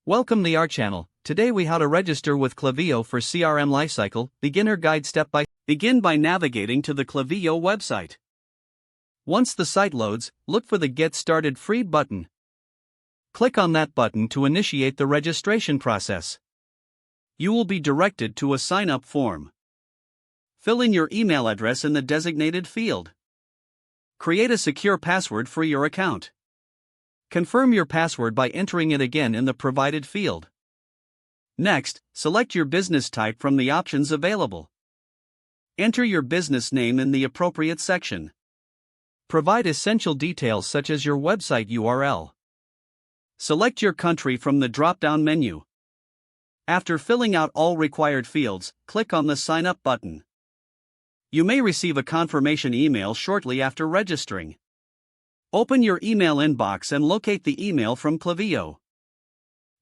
Welcome to our channel. Today we how to register with Klaviyo for CRM Lifecycle, beginner guide step by. Begin by navigating to the Klaviyo website. Once the site loads, look for the Get Started Free button. Click on that button to initiate the registration process. You will be directed to a sign-up form. Fill in your email address in the designated field. Create a secure password for your account. Confirm your password by entering it again in the provided field. Next, select your business type from the options available. Enter your business name in the appropriate section. Provide essential details such as your website URL. Select your country from the drop-down menu. After filling out all required fields, click on the Sign Up button. You may receive a confirmation email shortly after registering. Open your email inbox and locate the email from Klaviyo.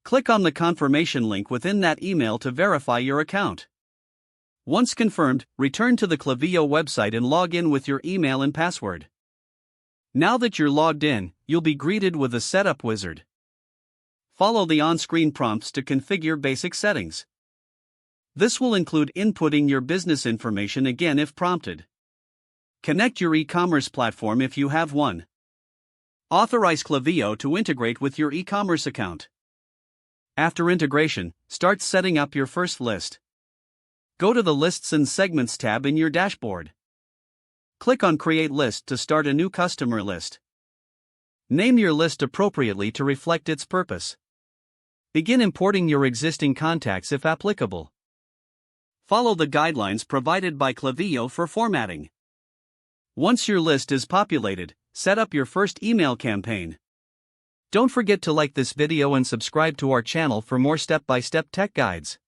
Click on the confirmation link within that email to verify your account. Once confirmed, return to the Klaviyo website and log in with your email and password. Now that you're logged in, you'll be greeted with a setup wizard. Follow the on-screen prompts to configure basic settings. This will include inputting your business information again if prompted. Connect your e-commerce platform if you have one. Authorize Klaviyo to integrate with your e-commerce account. After integration, start setting up your first list. Go to the Lists and Segments tab in your dashboard. Click on Create List to start a new customer list. Name your list appropriately to reflect its purpose. Begin importing your existing contacts if applicable. Follow the guidelines provided by Klaviyo for formatting. Once your list is populated, set up your first email campaign. Don't forget to like this video and subscribe to our channel for more step-by-step tech guides.